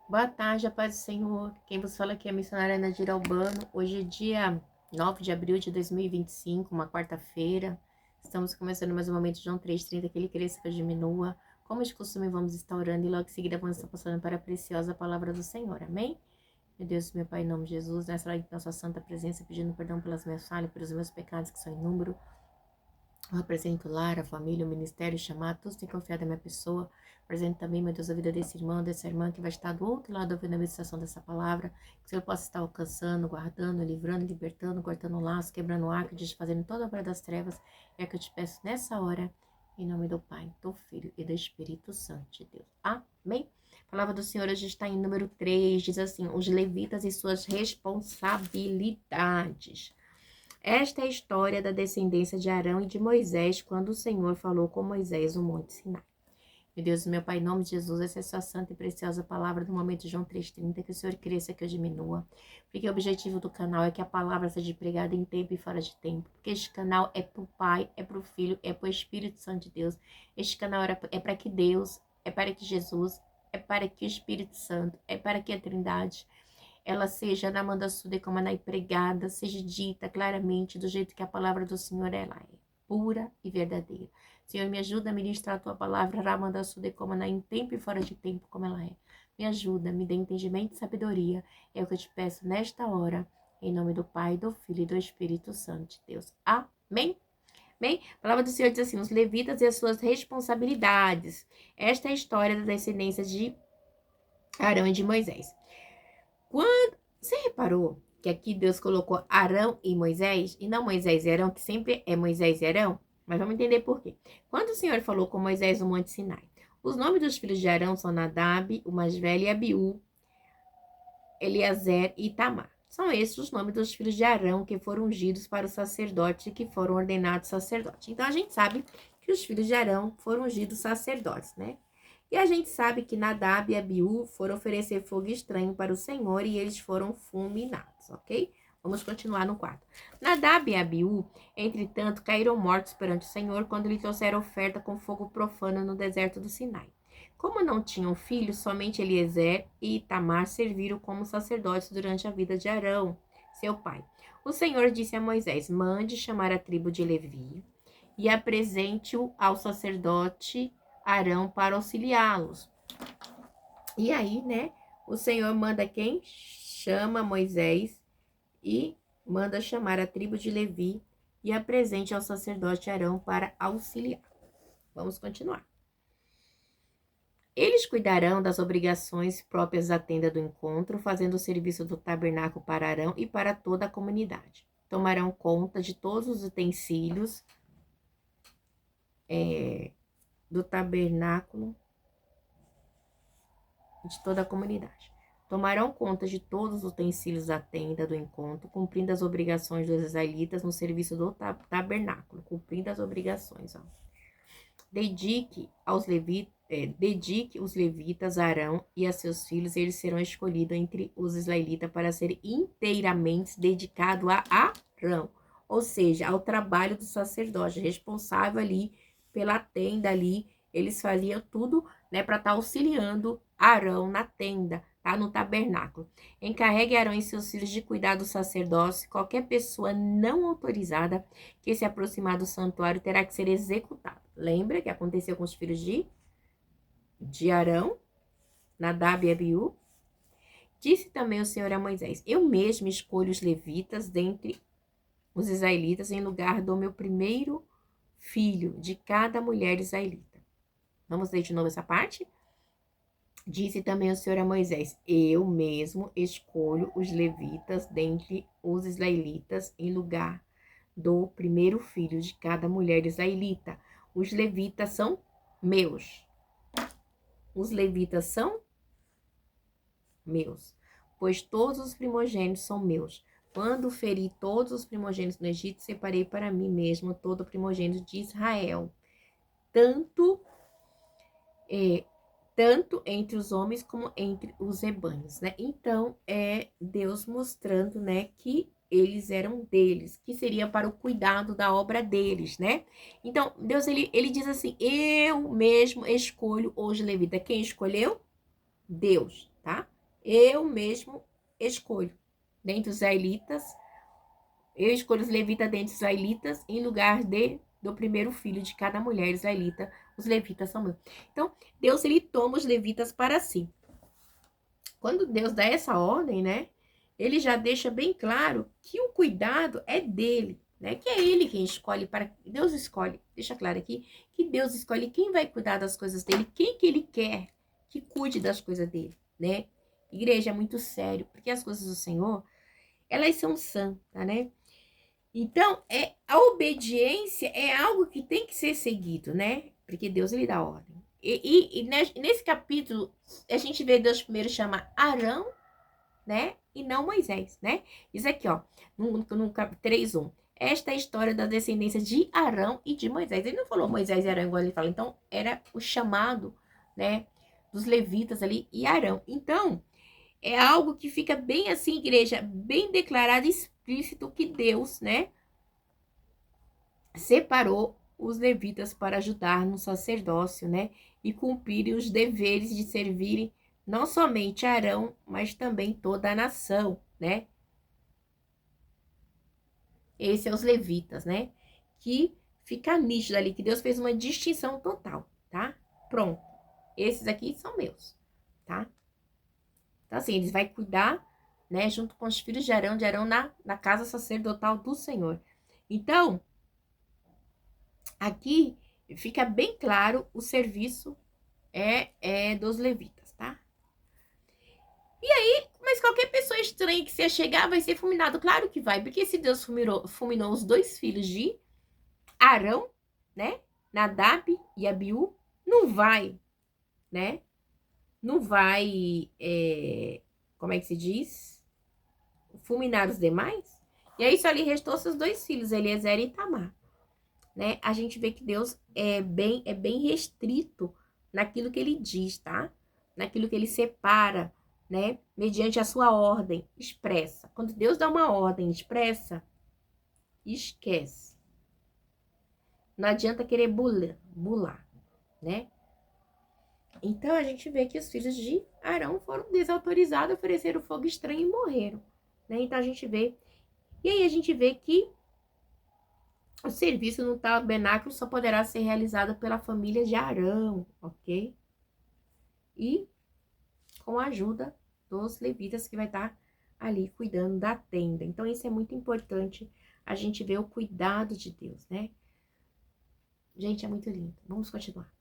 Boa tarde, a paz do Senhor. Quem vos fala aqui é a missionária Nadir Albano. Hoje é dia 9 de abril de 2025, uma quarta-feira. Estamos começando mais um momento de João 3,30, que ele cresça, que eu diminua. Como de costume, vamos estar orando e logo em seguida vamos estar passando para a preciosa palavra do Senhor. Amém? Meu Deus, meu Pai, em nome de Jesus, nessa hora da sua santa presença, pedindo perdão pelas minhas falhas, pelos meus pecados que são em número. Eu apresento o lar, a família, o ministério, o chamado, todos têm confiado na minha pessoa. Apresento também, meu Deus, a vida desse irmão, dessa irmã que vai estar do outro lado ouvindo a meditação dessa palavra. Que o Senhor possa estar alcançando, guardando, livrando, libertando, cortando o laço, quebrando o arco, desfazendo toda a obra das trevas. É o que eu te peço nessa hora, em nome do Pai, do Filho e do Espírito Santo de Deus. Amém? A palavra do Senhor hoje está em número 3, diz assim: os levitas e suas responsabilidades. Esta é a história da descendência de Arão e de Moisés, quando o Senhor falou com Moisés no Monte Sinai. Meu Deus, meu Pai, em nome de Jesus, essa é a sua santa e preciosa palavra do momento de João 3,30, que o Senhor cresça, que eu diminua. Porque o objetivo do canal é que a palavra seja pregada em tempo e fora de tempo. Porque este canal é para o Pai, é para o Filho, é para o Espírito Santo de Deus. Este canal é para que Deus, é para que Jesus, é para que o Espírito Santo, é para que a Trindade ela seja na mandaçude como na pregada, seja dita claramente do jeito que a palavra do Senhor ela é, pura e verdadeira. Senhor, me ajuda a ministrar a tua palavra, ramandaçude como na em tempo e fora de tempo como ela é. Me ajuda, me dê entendimento e sabedoria, é o que eu te peço nesta hora, em nome do Pai, do Filho e do Espírito Santo de Deus. Amém? Bem, a palavra do Senhor diz assim, os levitas e as suas responsabilidades. Esta é a história da descendência de Arão e de Moisés. Quando você reparou que aqui Deus colocou Arão e Moisés, e não Moisés e Arão, que sempre é Moisés e Arão? Mas vamos entender por quê. Quando o Senhor falou com Moisés no Monte Sinai, os nomes dos filhos de Arão são Nadab, o mais velho, e Abiú, Eliezer e Itamar. São esses os nomes dos filhos de Arão que foram ungidos para o sacerdote e que foram ordenados sacerdotes. Então a gente sabe que os filhos de Arão foram ungidos sacerdotes, né? E a gente sabe que Nadab e Abiú foram oferecer fogo estranho para o Senhor e eles foram fulminados, ok? Vamos continuar no quadro. Nadab e Abiú, entretanto, caíram mortos perante o Senhor quando lhe trouxeram oferta com fogo profano no deserto do Sinai. Como não tinham filhos, somente Eliezer e Itamar serviram como sacerdotes durante a vida de Arão, seu pai. O Senhor disse a Moisés: mande chamar a tribo de Levi e apresente-o ao sacerdote Arão para auxiliá-los. E aí, né, o Senhor manda quem? Chama Moisés e manda chamar a tribo de Levi e apresente ao sacerdote Arão para auxiliar. Vamos continuar. Eles cuidarão das obrigações próprias da tenda do encontro, fazendo o serviço do tabernáculo para Arão e para toda a comunidade. Tomarão conta de todos os utensílios do tabernáculo de toda a comunidade. Tomarão conta de todos os utensílios da tenda do encontro, cumprindo as obrigações dos israelitas no serviço do tabernáculo, cumprindo as obrigações. Ó. Dedique os levitas a Arão e a seus filhos, eles serão escolhidos entre os israelitas para ser inteiramente dedicado a Arão, ou seja, ao trabalho do sacerdote, responsável ali pela tenda ali, eles faziam tudo, né, para estar auxiliando Arão na tenda, tá, no tabernáculo. Encarregue Arão e seus filhos de cuidar do sacerdócio, qualquer pessoa não autorizada que se aproximar do santuário terá que ser executado. Lembra que aconteceu com os filhos de Arão, Nadab e Abiú? Disse também o Senhor a Moisés: eu mesmo escolho os levitas dentre os israelitas em lugar do meu primeiro filho de cada mulher israelita. Vamos ler de novo essa parte? Disse também o Senhor a Moisés: eu mesmo escolho os levitas dentre os israelitas em lugar do primeiro filho de cada mulher israelita. Os levitas são meus. Os levitas são meus, pois todos os primogênitos são meus. Quando feri todos os primogênitos no Egito, separei para mim mesmo todo o primogênito de Israel, tanto entre os homens como entre os rebanhos, né? Então, é Deus mostrando, né, que eles eram deles, que seria para o cuidado da obra deles, né? Então, Deus, ele diz assim, eu mesmo escolho os levitas. Quem escolheu? Deus, tá? eu mesmo escolho. Dentre os israelitas, eu escolho os levitas dentre os israelitas em lugar do primeiro filho de cada mulher israelita. Os levitas são meus. Então, Deus, ele toma os levitas para si. Quando Deus dá essa ordem, né? Ele já deixa bem claro que o cuidado é dele, né? Que é ele quem escolhe para... Deus escolhe, deixa claro aqui, que Deus escolhe quem vai cuidar das coisas dele, quem que ele quer que cuide das coisas dele, né? Igreja, é muito sério, porque as coisas do Senhor, elas são santas, né? Então, a obediência é algo que tem que ser seguido, né? Porque Deus, ele dá ordem. E nesse capítulo, a gente vê Deus primeiro chamar Arão, né? E não Moisés, né? Diz aqui, ó, no capítulo 3:1. Esta é a história da descendência de Arão e de Moisés. Ele não falou Moisés e Arão igual ele fala. Então, era o chamado, né? Dos levitas ali e Arão. Então, é algo que fica bem assim, igreja, bem declarado, explícito que Deus, né? Separou os levitas para ajudar no sacerdócio, né? E cumprirem os deveres de servirem não somente Arão, mas também toda a nação, né? Esses são os levitas, né? Que fica nítido ali que Deus fez uma distinção total, tá? Pronto. Esses aqui são meus, tá? Então, assim, eles vão cuidar, né? Junto com os filhos de Arão na casa sacerdotal do Senhor. Então, aqui fica bem claro o serviço dos levitas, tá? E aí, mas qualquer pessoa estranha que se chegar vai ser fulminado. Claro que vai, porque se Deus fulminou os dois filhos de Arão, né? Nadab e Abiú, não vai, né? Não vai, como é que se diz? Fulminar os demais. E aí só lhe restou seus dois filhos, Eliezer e Itamar, né? A gente vê que Deus é bem restrito naquilo que ele diz, tá? Naquilo que ele separa, né? Mediante a sua ordem expressa. Quando Deus dá uma ordem expressa, esquece. Não adianta querer bular, né? Então, a gente vê que os filhos de Arão foram desautorizados, ofereceram fogo estranho e morreram, né? Então, a gente vê... E aí, a gente vê que o serviço no tabernáculo só poderá ser realizado pela família de Arão, ok? E com a ajuda dos levitas que vai estar ali cuidando da tenda. Então, isso é muito importante, a gente ver o cuidado de Deus, né? Gente, é muito lindo. Vamos continuar.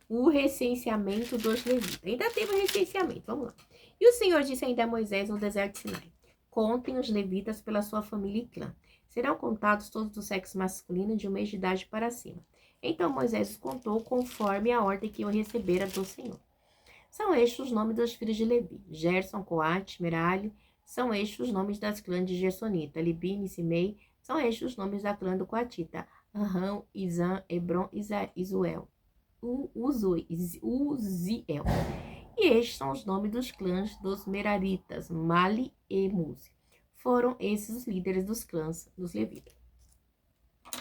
O recenseamento dos levitas. Ainda teve o recenseamento, vamos lá. E o Senhor disse ainda a Moisés no deserto de Sinai: contem os levitas pela sua família e clã. Serão contados todos do sexo masculino de 1 mês de idade para cima. Então Moisés os contou conforme a ordem que eu recebera do Senhor. São estes os nomes dos filhos de Levi: Gerson, Coate, Merali. São estes os nomes das clãs de Gersonita: Libine, Simei. São estes os nomes da clã do Coatita: Arão, Izan, Hebron, Isuel. Uziel. E estes são os nomes dos clãs dos Meraritas, Mali e Muzi. Foram esses os líderes dos clãs dos levitas.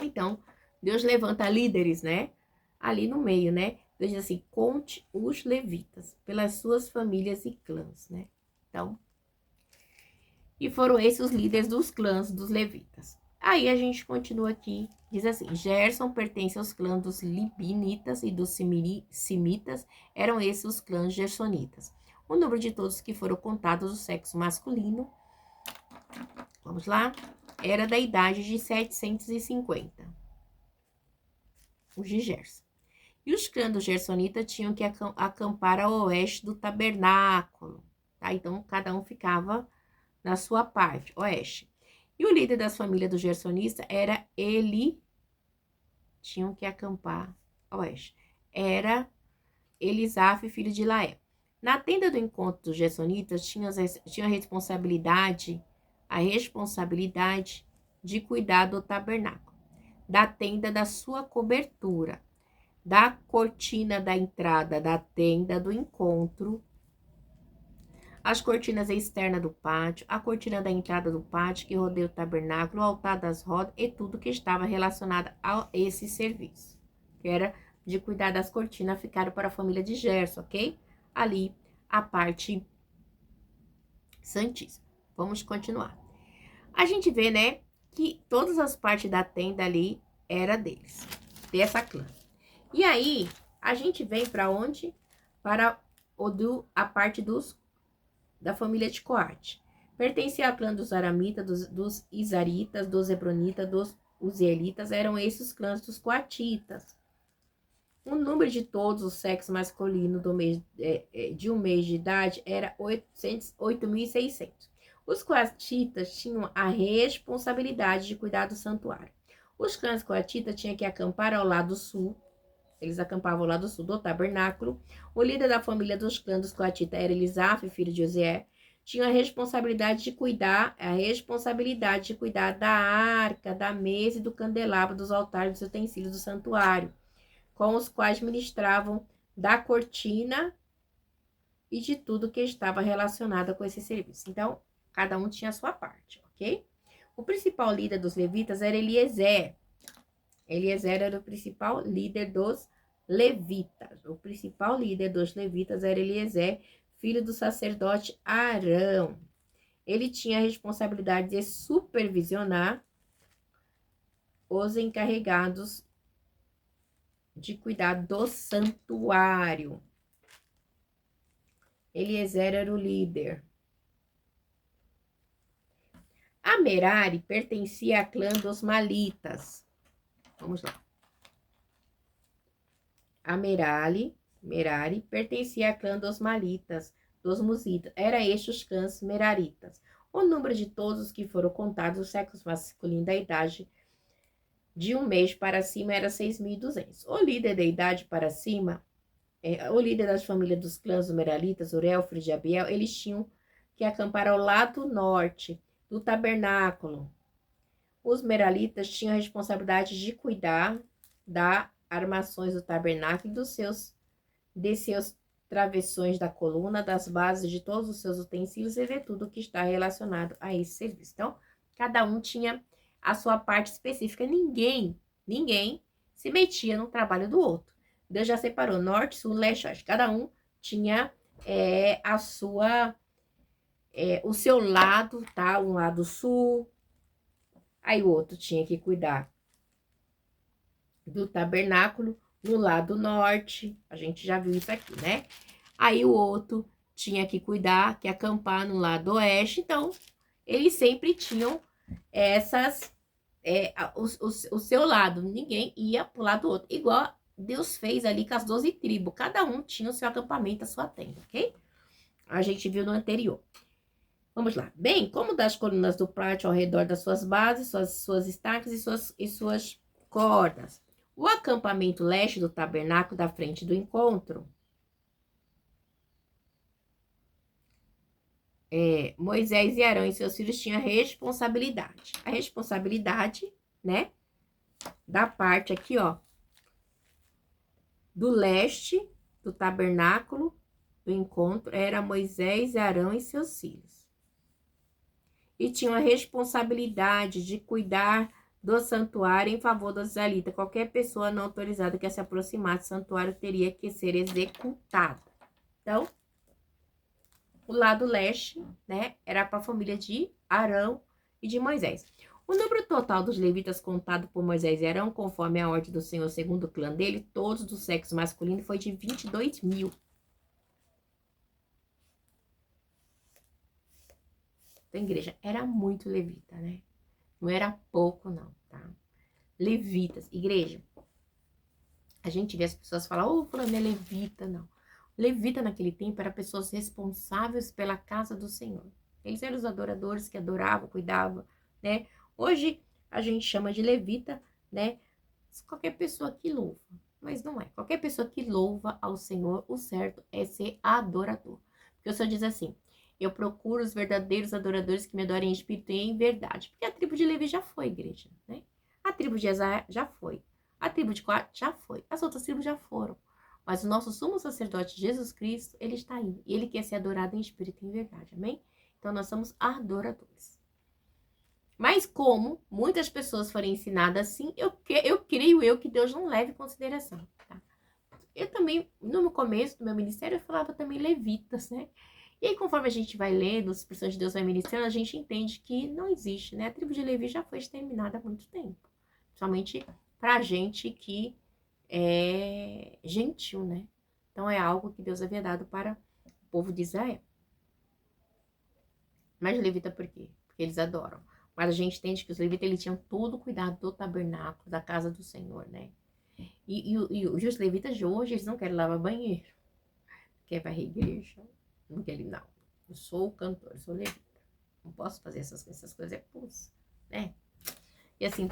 Então, Deus levanta líderes, né? Ali no meio, né? Deus diz assim, conte os levitas pelas suas famílias e clãs, né? Então, e foram esses os líderes dos clãs dos levitas. Aí a gente continua aqui, diz assim, Gerson pertence aos clãs dos Libinitas e dos Simitas, eram esses os clãs gersonitas. O número de todos que foram contados do sexo masculino, vamos lá, era da idade de 750, os de Gerson. E os clãs dos gersonitas tinham que acampar ao oeste do tabernáculo, tá? Então, cada um ficava na sua parte, oeste. E o líder das famílias do gersonista era tinham que acampar a oeste. Era Elisaf, filho de Lael. Na tenda do encontro dos gersonitas, tinham a responsabilidade de cuidar do tabernáculo, da tenda da sua cobertura, da cortina da entrada da tenda do encontro, as cortinas externas do pátio, a cortina da entrada do pátio que rodeia o tabernáculo, o altar das rodas e tudo que estava relacionado a esse serviço, que era de cuidar das cortinas, ficaram para a família de Gerson, ok? Ali, a parte Santíssimo. Vamos continuar. A gente vê, né, que todas as partes da tenda ali era deles, dessa clã. E aí, a gente vem para onde? Para a parte da família de Coate. Pertencia ao clã dos Aramitas, dos Isaritas, dos Hebronitas, dos Uzielitas, eram esses os clãs dos Coatitas. O número de todos os sexos masculinos de um mês de idade era 8.600. Os coatitas tinham a responsabilidade de cuidar do santuário. Os clãs coatitas tinham que acampar ao lado sul. Eles acampavam ao lado sul do tabernáculo. O líder da família dos clãs dos coatitas era Elisaf, filho de Osié. Tinha a responsabilidade de cuidar da arca, da mesa e do candelabro, dos altares, dos utensílios do santuário, com os quais ministravam da cortina e de tudo que estava relacionado com esse serviço. Então, cada um tinha a sua parte, ok? O principal líder dos levitas era Eliezer. Eliezer era o principal líder dos levitas. O principal líder dos levitas era Eliezer, filho do sacerdote Arão. Ele tinha a responsabilidade de supervisionar os encarregados de cuidar do santuário. Eliezer era o líder. A Merari pertencia à clã dos Malitas. Vamos lá. A Merari pertencia à clã dos Malitas, dos Musitas. Era estes os clãs meraritas. O número de todos os que foram contados, os sexos masculinos da idade de um mês para cima era 6.200. O líder da idade para cima, o líder das famílias dos clãs meraritas, Uriel, filho de Abiel, eles tinham que acampar ao lado norte do tabernáculo. Os meraritas tinham a responsabilidade de cuidar das armações do tabernáculo e de seus travessões da coluna, das bases de todos os seus utensílios e de tudo que está relacionado a esse serviço. Então, cada um tinha a sua parte específica. Ninguém se metia no trabalho do outro. Deus já separou norte, sul, leste, oeste. Cada um tinha o seu lado, tá? Um lado sul. Aí o outro tinha que cuidar do tabernáculo no lado norte. A gente já viu isso aqui, né? Aí o outro tinha que cuidar, que acampar no lado oeste. Então, eles sempre tinham o seu lado. Ninguém ia pro lado do outro. Igual Deus fez ali com as 12 tribos. Cada um tinha o seu acampamento, a sua tenda, ok? A gente viu no anterior. Vamos lá. Bem, como das colunas do pátio ao redor das suas bases, suas estacas e suas cordas. O acampamento leste do tabernáculo da frente do encontro. Moisés e Arão e seus filhos tinham a responsabilidade. A responsabilidade, né? Da parte aqui, ó. Do leste do tabernáculo do encontro era Moisés, Arão e seus filhos. E tinham a responsabilidade de cuidar do santuário em favor dos israelitas. Qualquer pessoa não autorizada que se aproximasse do santuário teria que ser executada. Então, o lado leste, né, era para a família de Arão e de Moisés. O número total dos levitas contado por Moisés e Arão, conforme a ordem do Senhor, segundo o clã dele, todos do sexo masculino, foi de 22.000. Então, igreja, era muito levita, né? Não era pouco, não, tá? Levitas, igreja. A gente vê as pessoas falar, fulano é levita, não. Levita naquele tempo eram pessoas responsáveis pela casa do Senhor. Eles eram os adoradores que adoravam, cuidavam, né? Hoje a gente chama de levita, né? Qualquer pessoa que louva, mas não é. Qualquer pessoa que louva ao Senhor, o certo é ser adorador. Porque o Senhor diz assim, eu procuro os verdadeiros adoradores que me adorem em espírito e em verdade. Porque a tribo de Levi já foi, igreja, né? A tribo de Esaú já foi. A tribo de Coate já foi. As outras tribos já foram. Mas o nosso sumo sacerdote, Jesus Cristo, ele está aí. E ele quer ser adorado em espírito e em verdade, amém? Então, nós somos adoradores. Mas como muitas pessoas foram ensinadas assim, eu creio que Deus não leve em consideração, tá? Eu também, no começo do meu ministério, eu falava também levitas, né? E aí, conforme a gente vai lendo, as expressões de Deus vai ministrando, a gente entende que não existe, né? A tribo de Levi já foi exterminada há muito tempo. Somente pra gente que é gentil, né? Então, é algo que Deus havia dado para o povo de Israel. Mas levita por quê? Porque eles adoram. Mas a gente entende que os levitas, eles tinham todo o cuidado do tabernáculo, da casa do Senhor, né? E os levitas de hoje, eles não querem lavar banheiro. Quer varrer a igreja. Não querem, não. Eu sou o cantor, eu sou levita. Não posso fazer essas coisas, é pus, né? E assim,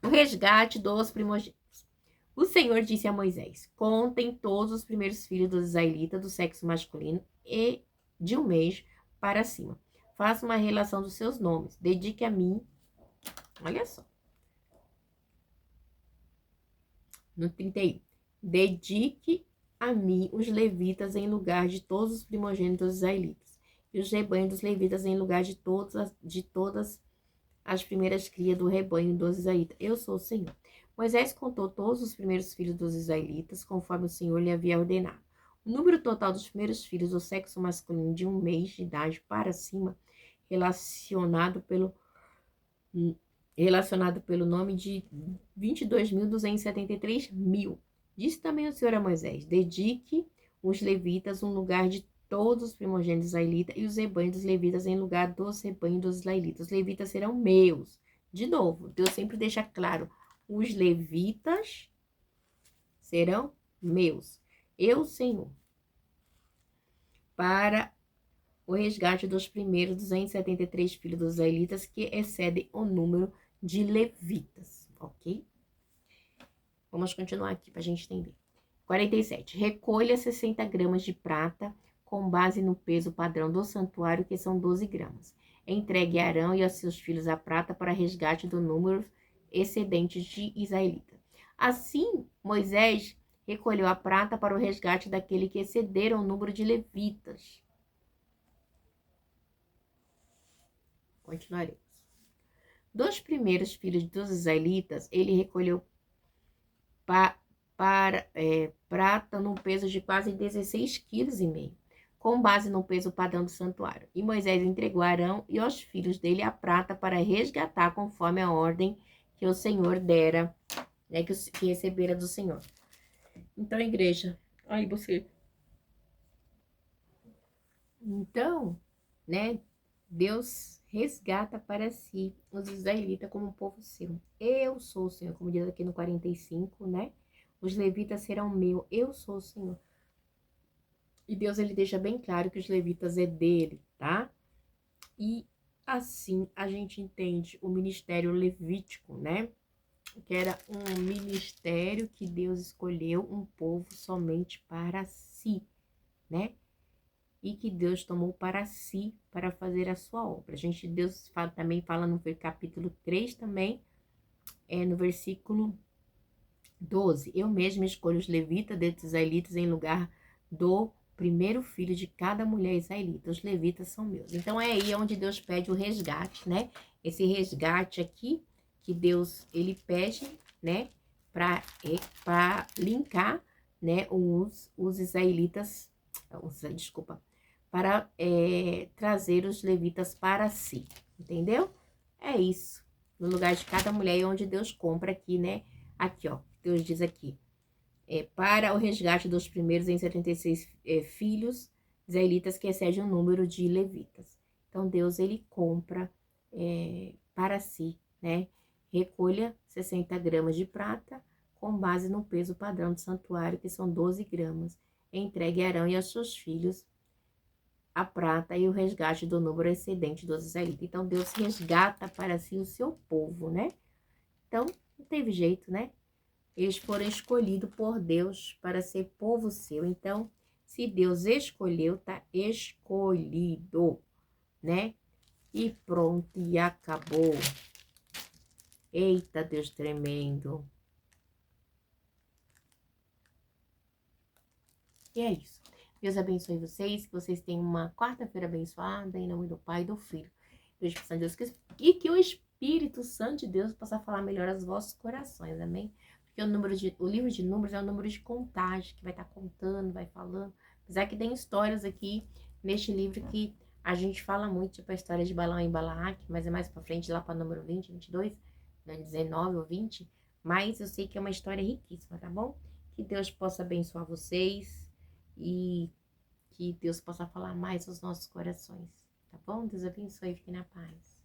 o resgate dos primogênitos. O Senhor disse a Moisés: contem todos os primeiros filhos dos israelitas do sexo masculino e de um mês para cima. Faça uma relação dos seus nomes. Dedique a mim. Olha só. No 31. Dedique a mim os levitas em lugar de todos os primogênitos dos israelitas. E os rebanhos dos levitas em lugar de todas as primeiras crias do rebanho dos israelitas. Eu sou o Senhor. Moisés contou todos os primeiros filhos dos israelitas, conforme o Senhor lhe havia ordenado. O número total dos primeiros filhos do sexo masculino de um mês de idade para cima, relacionado pelo nome de 22.273 mil. Disse também o Senhor a Moisés: dedique os levitas um lugar de todos os primogênitos israelitas e os rebanhos dos levitas em lugar dos rebanhos dos israelitas. Os levitas serão meus. De novo, Deus sempre deixa claro: os levitas serão meus. Eu, Senhor, para o resgate dos primeiros 273 filhos dos israelitas que excedem o número de levitas, ok? Vamos continuar aqui para a gente entender. 47. Recolha 60 gramas de prata com base no peso padrão do santuário, que são 12 gramas. Entregue a Arão e aos seus filhos a prata para resgate do número excedente de israelitas. Assim, Moisés recolheu a prata para o resgate daquele que excederam o número de levitas. Continuaremos. Dos primeiros filhos dos israelitas, ele recolheu prata num peso de quase 16,5 kg, com base no peso padrão do santuário. E Moisés entregou a Arão e aos filhos dele a prata para resgatar conforme a ordem que o Senhor dera, né, que recebera do Senhor. Então, igreja, aí você. Então, né, Deus resgata para si os israelitas como um povo seu. Eu sou o Senhor, como diz aqui no 45, né? Os levitas serão meu, eu sou o Senhor. E Deus, ele deixa bem claro que os levitas é dele, tá? E assim a gente entende o ministério levítico, né? Que era um ministério que Deus escolheu um povo somente para si, né? E que Deus tomou para si para fazer a sua obra. Deus também fala no capítulo 3 também, no versículo 12. Eu mesmo escolho os levitas dentre os israelitas em lugar do primeiro filho de cada mulher israelita. Os levitas são meus. Então é aí onde Deus pede o resgate, né? Esse resgate aqui que Deus, ele pede, né? Para linkar, né? Os israelitas, para trazer os levitas para si, entendeu? É isso. No lugar de cada mulher, é onde Deus compra aqui, né? Aqui, ó, Deus diz aqui, para o resgate dos primeiros em 76 filhos israelitas que excede o número de levitas. Então, Deus, ele compra para si, né? Recolha 60 gramas de prata com base no peso padrão do santuário, que são 12 gramas. Entregue a Arão e aos seus filhos a prata e o resgate do número excedente dos israelitas. Então, Deus resgata para si o seu povo, né? Então, não teve jeito, né? Eles foram escolhidos por Deus para ser povo seu. Então, se Deus escolheu, tá escolhido, né? E pronto, e acabou. Eita, Deus tremendo. E é isso. Deus abençoe vocês, que vocês tenham uma quarta-feira abençoada, em nome do Pai e do Filho. Do Espírito Santo de Deus, e que o Espírito Santo de Deus possa falar melhor aos vossos corações, amém? Porque o livro de números é um número de contagem, que vai estar contando, vai falando. Apesar que tem histórias aqui, neste livro que a gente fala muito, tipo, a história de Balão e Balaque, mas é mais pra frente, lá para número 20, 22, né, 19 ou 20. Mas eu sei que é uma história riquíssima, tá bom? Que Deus possa abençoar vocês e que Deus possa falar mais aos nossos corações, tá bom? Deus abençoe e fique na paz.